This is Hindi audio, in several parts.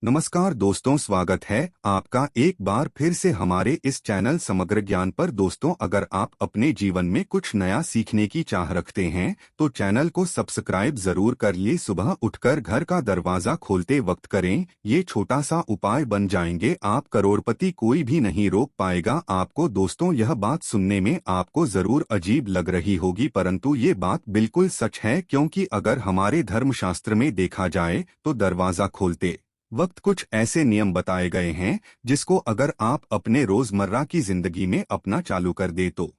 नमस्कार दोस्तों, स्वागत है आपका एक बार फिर से हमारे इस चैनल समग्र ज्ञान पर। दोस्तों, अगर आप अपने जीवन में कुछ नया सीखने की चाह रखते हैं तो चैनल को सब्सक्राइब जरूर करिए। सुबह उठकर घर का दरवाजा खोलते वक्त करें, ये छोटा सा उपाय बन जाएंगे आप करोड़पति, कोई भी नहीं रोक पाएगा आपको। दोस्तों, यह बात सुनने में आपको जरूर अजीब लग रही होगी, परंतु ये बात बिल्कुल सच है, क्योंकि अगर हमारे धर्मशास्त्र में देखा जाए तो दरवाजा खोलते वक्त कुछ ऐसे नियम बताए गए हैं जिसको अगर आप अपने रोजमर्रा की जिंदगी में अपना चालू कर दे तो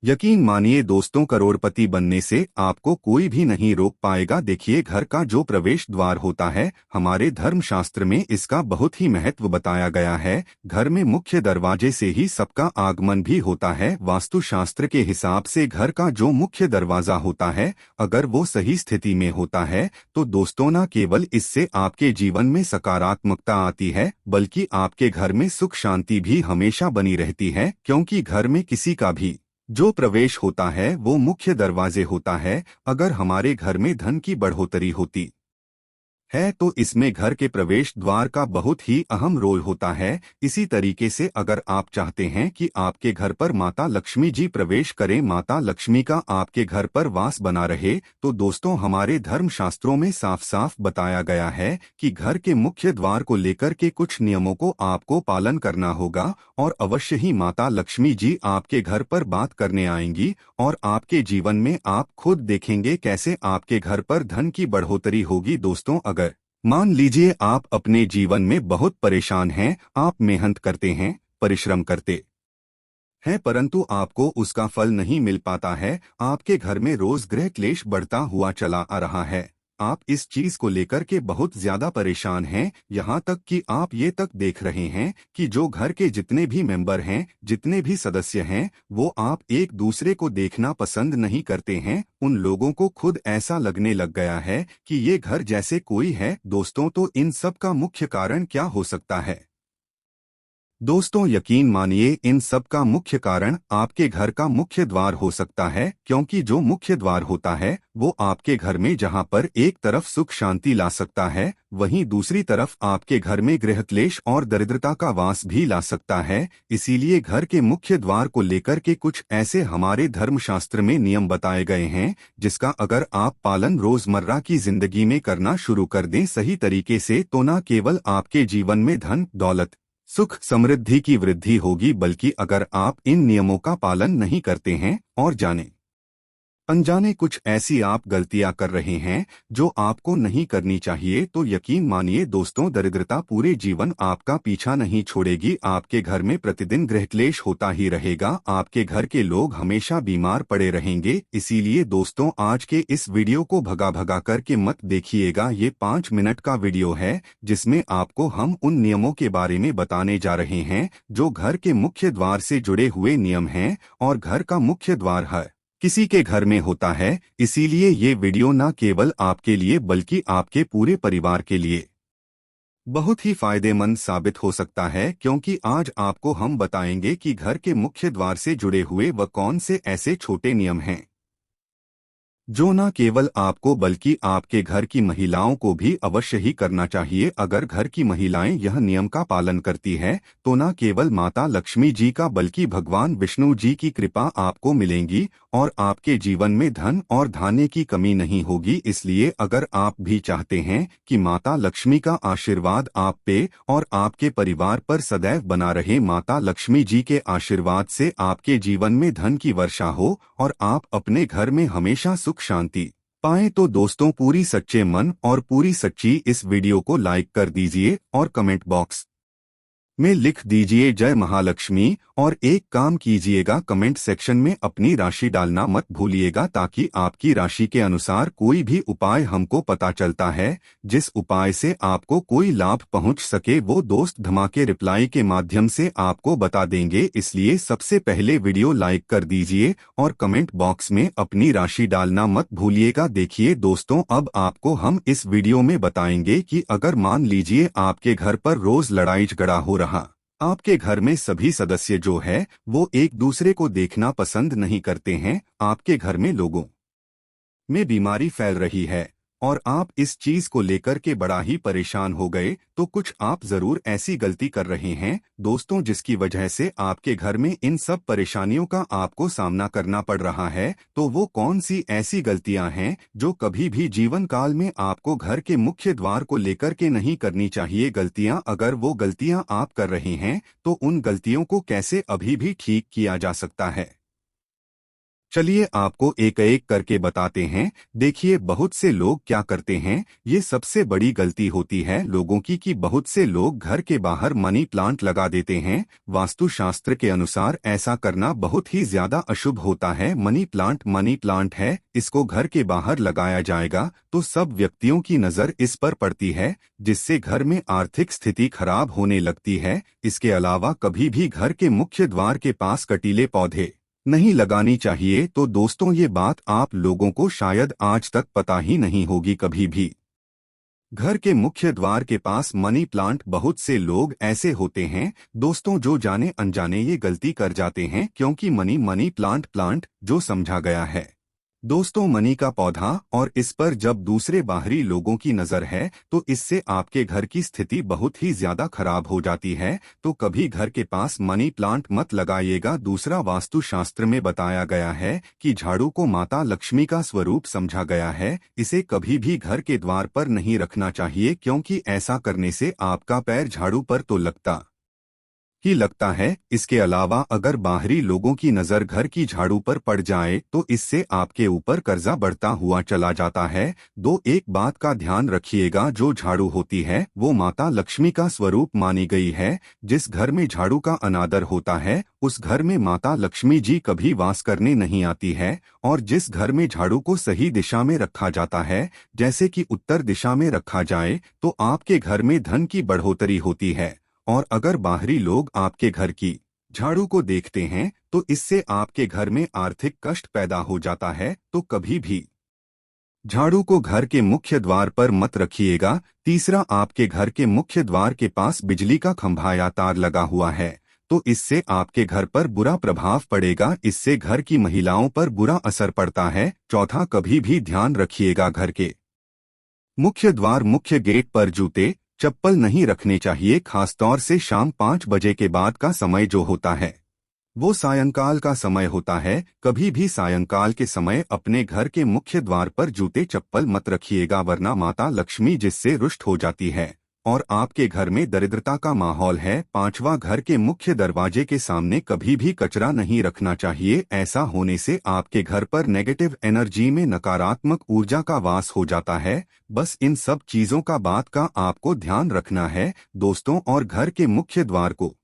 यकीन मानिए दोस्तों, करोड़पति बनने से आपको कोई भी नहीं रोक पाएगा। देखिए, घर का जो प्रवेश द्वार होता है, हमारे धर्मशास्त्र में इसका बहुत ही महत्व बताया गया है। घर में मुख्य दरवाजे से ही सबका आगमन भी होता है। वास्तुशास्त्र के हिसाब से घर का जो मुख्य दरवाजा होता है, अगर वो सही स्थिति में होता है तो दोस्तों, न केवल इससे आपके जीवन में सकारात्मकता आती है, बल्कि आपके घर में सुख शांति भी हमेशा बनी रहती है। क्योंकि घर में किसी का भी जो प्रवेश होता है वो मुख्य दरवाजे होता है। अगर हमारे घर में धन की बढ़ोतरी होती है तो इसमें घर के प्रवेश द्वार का बहुत ही अहम रोल होता है। इसी तरीके से अगर आप चाहते हैं कि आपके घर पर माता लक्ष्मी जी प्रवेश करें, माता लक्ष्मी का आपके घर पर वास बना रहे, तो दोस्तों, हमारे धर्मशास्त्रों में साफ साफ बताया गया है कि घर के मुख्य द्वार को लेकर के कुछ नियमों को आपको पालन करना होगा। और अवश्य ही माता लक्ष्मी जी आपके घर पर बात करने आएंगी और आपके जीवन में आप खुद देखेंगे कैसे आपके घर पर धन की बढ़ोतरी होगी। दोस्तों, अगर मान लीजिए आप अपने जीवन में बहुत परेशान हैं, आप मेहनत करते हैं, परिश्रम करते हैं, परंतु आपको उसका फल नहीं मिल पाता है, आपके घर में रोज गृह क्लेश बढ़ता हुआ चला आ रहा है, आप इस चीज को लेकर के बहुत ज्यादा परेशान हैं, यहाँ तक कि आप ये तक देख रहे हैं कि जो घर के जितने भी मेंबर हैं, जितने भी सदस्य हैं, वो आप एक दूसरे को देखना पसंद नहीं करते हैं। उन लोगों को खुद ऐसा लगने लग गया है कि ये घर जैसे कोई है। दोस्तों, तो इन सब का मुख्य कारण क्या हो सकता है? दोस्तों, यकीन मानिए, इन सब का मुख्य कारण आपके घर का मुख्य द्वार हो सकता है। क्योंकि जो मुख्य द्वार होता है वो आपके घर में जहां पर एक तरफ सुख शांति ला सकता है, वहीं दूसरी तरफ आपके घर में गृह क्लेश और दरिद्रता का वास भी ला सकता है। इसीलिए घर के मुख्य द्वार को लेकर के कुछ ऐसे हमारे धर्मशास्त्र में नियम बताए गए हैं जिसका अगर आप पालन रोजमर्रा की जिंदगी में करना शुरू कर दें सही तरीके से, तो न केवल आपके जीवन में धन दौलत सुख समृद्धि की वृद्धि होगी, बल्कि अगर आप इन नियमों का पालन नहीं करते हैं और जाने अनजाने कुछ ऐसी आप गलतियां कर रहे हैं जो आपको नहीं करनी चाहिए, तो यकीन मानिए दोस्तों, दरिद्रता पूरे जीवन आपका पीछा नहीं छोड़ेगी। आपके घर में प्रतिदिन गृह क्लेश होता ही रहेगा, आपके घर के लोग हमेशा बीमार पड़े रहेंगे। इसीलिए दोस्तों, आज के इस वीडियो को भगा भगा करके मत देखिएगा। ये 5 मिनट का वीडियो है जिसमें आपको हम उन नियमों के बारे में बताने जा रहे हैं जो घर के मुख्य द्वार से जुड़े हुए नियम हैं। और घर का मुख्य द्वार है किसी के घर में होता है, इसीलिए ये वीडियो न केवल आपके लिए बल्कि आपके पूरे परिवार के लिए बहुत ही फायदेमंद साबित हो सकता है। क्योंकि आज आपको हम बताएंगे कि घर के मुख्य द्वार से जुड़े हुए व कौन से ऐसे छोटे नियम हैं जो न केवल आपको बल्कि आपके घर की महिलाओं को भी अवश्य ही करना चाहिए। अगर घर की महिलाएं यह नियम का पालन करती हैं तो न केवल माता लक्ष्मी जी का बल्कि भगवान विष्णु जी की कृपा आपको मिलेंगी और आपके जीवन में धन और धान्य की कमी नहीं होगी। इसलिए अगर आप भी चाहते हैं कि माता लक्ष्मी का आशीर्वाद आप पे और आपके परिवार पर सदैव बना रहे, माता लक्ष्मी जी के आशीर्वाद से आपके जीवन में धन की वर्षा हो और आप अपने घर में हमेशा सुख शांति पाएं, तो दोस्तों, पूरी सच्चे मन और पूरी सच्ची इस वीडियो को लाइक कर दीजिए और कमेंट बॉक्स में लिख दीजिए जय महालक्ष्मी। और एक काम कीजिएगा, कमेंट सेक्शन में अपनी राशि डालना मत भूलिएगा, ताकि आपकी राशि के अनुसार कोई भी उपाय हमको पता चलता है, जिस उपाय से आपको कोई लाभ पहुंच सके वो दोस्त धमाके रिप्लाई के माध्यम से आपको बता देंगे। इसलिए सबसे पहले वीडियो लाइक कर दीजिए और कमेंट बॉक्स में अपनी राशि डालना मत भूलिएगा। देखिए दोस्तों, अब आपको हम इस वीडियो में बताएंगे कि अगर मान लीजिए आपके घर पर रोज लड़ाई झगड़ा हो रहा, आपके घर में सभी सदस्य जो है वो एक दूसरे को देखना पसंद नहीं करते हैं, आपके घर में लोगों में बीमारी फैल रही है, और आप इस चीज को लेकर के बड़ा ही परेशान हो गए, तो कुछ आप जरूर ऐसी गलती कर रहे हैं दोस्तों जिसकी वजह से आपके घर में इन सब परेशानियों का आपको सामना करना पड़ रहा है। तो वो कौन सी ऐसी गलतियां हैं जो कभी भी जीवन काल में आपको घर के मुख्य द्वार को लेकर के नहीं करनी चाहिए? गलतियां, अगर वो गलतियां आप कर रहे हैं तो उन गलतियों को कैसे अभी भी ठीक किया जा सकता है, चलिए आपको एक एक करके बताते हैं। देखिए, बहुत से लोग क्या करते हैं, ये सबसे बड़ी गलती होती है लोगों की कि बहुत से लोग घर के बाहर मनी प्लांट लगा देते हैं। वास्तुशास्त्र के अनुसार ऐसा करना बहुत ही ज्यादा अशुभ होता है। मनी प्लांट है, इसको घर के बाहर लगाया जाएगा तो सब व्यक्तियों की नजर इस पर पड़ती है, जिससे घर में आर्थिक स्थिति खराब होने लगती है। इसके अलावा कभी भी घर के मुख्य द्वार के पास कटीले पौधे नहीं लगानी चाहिए। तो दोस्तों, ये बात आप लोगों को शायद आज तक पता ही नहीं होगी कभी भी। घर के मुख्य द्वार के पास मनी प्लांट, बहुत से लोग ऐसे होते हैं दोस्तों जो जाने अनजाने ये गलती कर जाते हैं, क्योंकि मनी प्लांट जो समझा गया है दोस्तों मनी का पौधा, और इस पर जब दूसरे बाहरी लोगों की नजर है तो इससे आपके घर की स्थिति बहुत ही ज्यादा खराब हो जाती है। तो कभी घर के पास मनी प्लांट मत लगाइएगा। दूसरा, वास्तुशास्त्र में बताया गया है कि झाड़ू को माता लक्ष्मी का स्वरूप समझा गया है, इसे कभी भी घर के द्वार पर नहीं रखना चाहिए, क्योंकि ऐसा करने से आपका पैर झाड़ू पर तो लगता है। इसके अलावा अगर बाहरी लोगों की नजर घर की झाड़ू पर पड़ जाए तो इससे आपके ऊपर कर्जा बढ़ता हुआ चला जाता है। एक बात का ध्यान रखिएगा, जो झाड़ू होती है वो माता लक्ष्मी का स्वरूप मानी गई है। जिस घर में झाड़ू का अनादर होता है उस घर में माता लक्ष्मी जी कभी वास करने नहीं आती है। और जिस घर में झाड़ू को सही दिशा में रखा जाता है, जैसे कि उत्तर दिशा में रखा जाए, तो आपके घर में धन की बढ़ोतरी होती है। और अगर बाहरी लोग आपके घर की झाड़ू को देखते हैं तो इससे आपके घर में आर्थिक कष्ट पैदा हो जाता है। तो कभी भी झाड़ू को घर के मुख्य द्वार पर मत रखिएगा। तीसरा, आपके घर के मुख्य द्वार के पास बिजली का खंभा या तार लगा हुआ है तो इससे आपके घर पर बुरा प्रभाव पड़ेगा, इससे घर की महिलाओं पर बुरा असर पड़ता है। चौथा, कभी भी ध्यान रखिएगा, घर के मुख्य द्वार मुख्य गेट पर जूते चप्पल नहीं रखने चाहिए। खासतौर से शाम 5 बजे के बाद का समय जो होता है वो सायंकाल का समय होता है। कभी भी सायंकाल के समय अपने घर के मुख्य द्वार पर जूते चप्पल मत रखिएगा, वरना माता लक्ष्मी जिससे रुष्ट हो जाती है और आपके घर में दरिद्रता का माहौल है। पांचवा, घर के मुख्य दरवाजे के सामने कभी भी कचरा नहीं रखना चाहिए। ऐसा होने से आपके घर पर नेगेटिव एनर्जी में नकारात्मक ऊर्जा का वास हो जाता है। बस इन सब चीजों का बात का आपको ध्यान रखना है दोस्तों। और घर के मुख्य द्वार को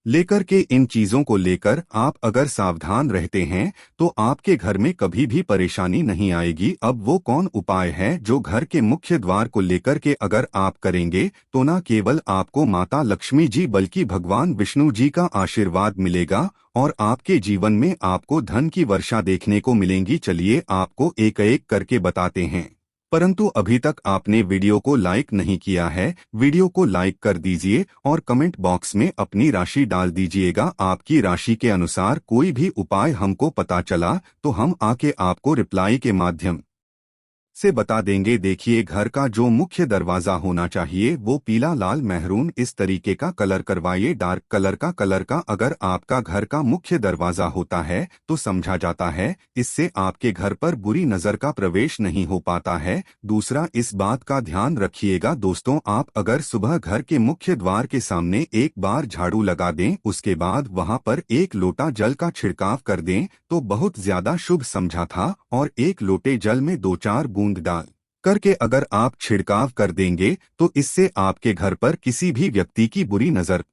लेकर के, इन चीजों को लेकर आप अगर सावधान रहते हैं तो आपके घर में कभी भी परेशानी नहीं आएगी। अब वो कौन उपाय है जो घर के मुख्य द्वार को लेकर के अगर आप करेंगे तो न केवल आपको माता लक्ष्मी जी बल्कि भगवान विष्णु जी का आशीर्वाद मिलेगा और आपके जीवन में आपको धन की वर्षा देखने को मिलेंगी। चलिए आपको एक एक करके बताते हैं, परंतु अभी तक आपने वीडियो को लाइक नहीं किया है, वीडियो को लाइक कर दीजिए और कमेंट बॉक्स में अपनी राशि डाल दीजिएगा। आपकी राशि के अनुसार कोई भी उपाय हमको पता चला तो हम आके आपको रिप्लाई के माध्यम से बता देंगे। देखिए, घर का जो मुख्य दरवाजा होना चाहिए वो पीला लाल मेहरून इस तरीके का कलर करवाइए। डार्क कलर का अगर आपका घर का मुख्य दरवाजा होता है तो समझा जाता है इससे आपके घर पर बुरी नजर का प्रवेश नहीं हो पाता है। दूसरा, इस बात का ध्यान रखिएगा दोस्तों, आप अगर सुबह घर के मुख्य द्वार के सामने एक बार झाड़ू लगा दें, उसके बाद वहां पर 1 लोटा जल का छिड़काव कर दें तो बहुत ज्यादा शुभ समझा था। और 1 लोटे जल में 2-4 बूंद डाल करके अगर आप छिड़काव कर देंगे तो इससे आपके घर पर किसी भी व्यक्ति की बुरी नजर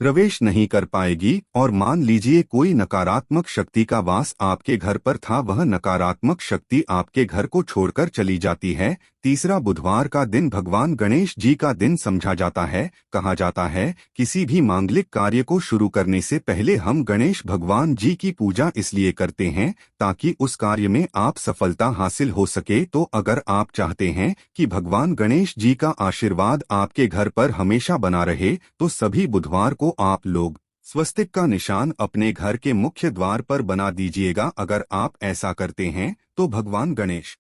प्रवेश नहीं कर पाएगी। और मान लीजिए कोई नकारात्मक शक्ति का वास आपके घर पर था, वह नकारात्मक शक्ति आपके घर को छोड़कर चली जाती है। तीसरा, बुधवार का दिन भगवान गणेश जी का दिन समझा जाता है। कहा जाता है किसी भी मांगलिक कार्य को शुरू करने से पहले हम गणेश भगवान जी की पूजा इसलिए करते हैं ताकि उस कार्य में आप सफलता हासिल हो सके। तो अगर आप चाहते हैं कि भगवान गणेश जी का आशीर्वाद आपके घर पर हमेशा बना रहे तो सभी बुधवार को आप लोग स्वस्तिक का निशान अपने घर के मुख्य द्वार पर बना दीजिएगा। अगर आप ऐसा करते हैं तो भगवान गणेश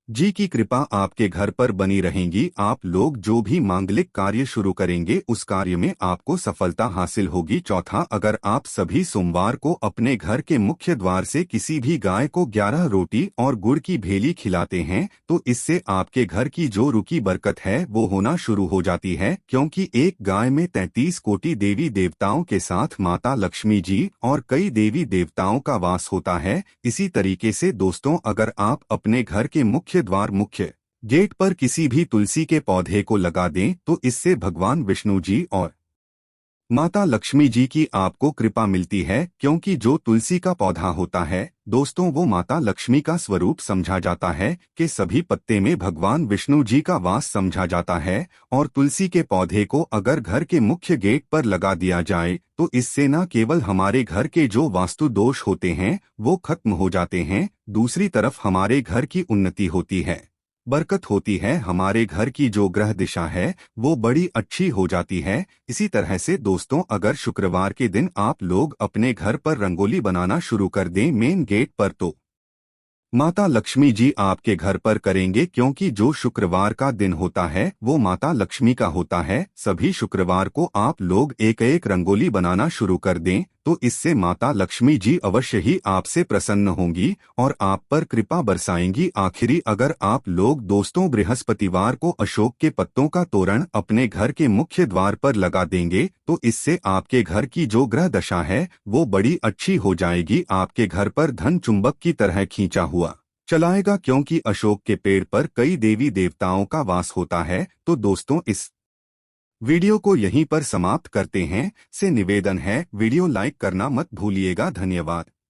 जी की कृपा आपके घर पर बनी रहेंगी। आप लोग जो भी मांगलिक कार्य शुरू करेंगे उस कार्य में आपको सफलता हासिल होगी। चौथा, अगर आप सभी सोमवार को अपने घर के मुख्य द्वार से किसी भी गाय को 11 रोटी और गुड़ की भेली खिलाते हैं तो इससे आपके घर की जो रुकी बरकत है वो होना शुरू हो जाती है, क्योंकि एक गाय में 33 कोटि देवी देवताओं के साथ माता लक्ष्मी जी और कई देवी देवताओं का वास होता है। इसी तरीके से दोस्तों, अगर आप अपने घर के मुख्य द्वार मुख्य गेट पर किसी भी तुलसी के पौधे को लगा दें तो इससे भगवान विष्णु जी और माता लक्ष्मी जी की आपको कृपा मिलती है, क्योंकि जो तुलसी का पौधा होता है दोस्तों वो माता लक्ष्मी का स्वरूप समझा जाता है कि सभी पत्ते में भगवान विष्णु जी का वास समझा जाता है। और तुलसी के पौधे को अगर घर के मुख्य गेट पर लगा दिया जाए तो इससे न केवल हमारे घर के जो वास्तु दोष होते हैं वो खत्म हो जाते हैं, दूसरी तरफ हमारे घर की उन्नति होती है, बरकत होती है, हमारे घर की जो ग्रह दिशा है वो बड़ी अच्छी हो जाती है। इसी तरह से दोस्तों, अगर शुक्रवार के दिन आप लोग अपने घर पर रंगोली बनाना शुरू कर दें मेन गेट पर तो माता लक्ष्मी जी आपके घर पर करेंगे, क्योंकि जो शुक्रवार का दिन होता है वो माता लक्ष्मी का होता है। सभी शुक्रवार को आप लोग एक एक रंगोली बनाना शुरू कर दें तो इससे माता लक्ष्मी जी अवश्य ही आपसे प्रसन्न होंगी और आप पर कृपा बरसाएंगी। आखिरी, अगर आप लोग दोस्तों बृहस्पतिवार को अशोक के पत्तों का तोरण अपने घर के मुख्य द्वार पर लगा देंगे तो इससे आपके घर की जो ग्रह दशा है वो बड़ी अच्छी हो जाएगी। आपके घर पर धन चुंबक की तरह खींचा हुआ चलाएगा, क्योंकि अशोक के पेड़ पर कई देवी देवताओं का वास होता है। तो दोस्तों, इस वीडियो को यहीं पर समाप्त करते हैं। से निवेदन है, वीडियो लाइक करना मत भूलिएगा। धन्यवाद।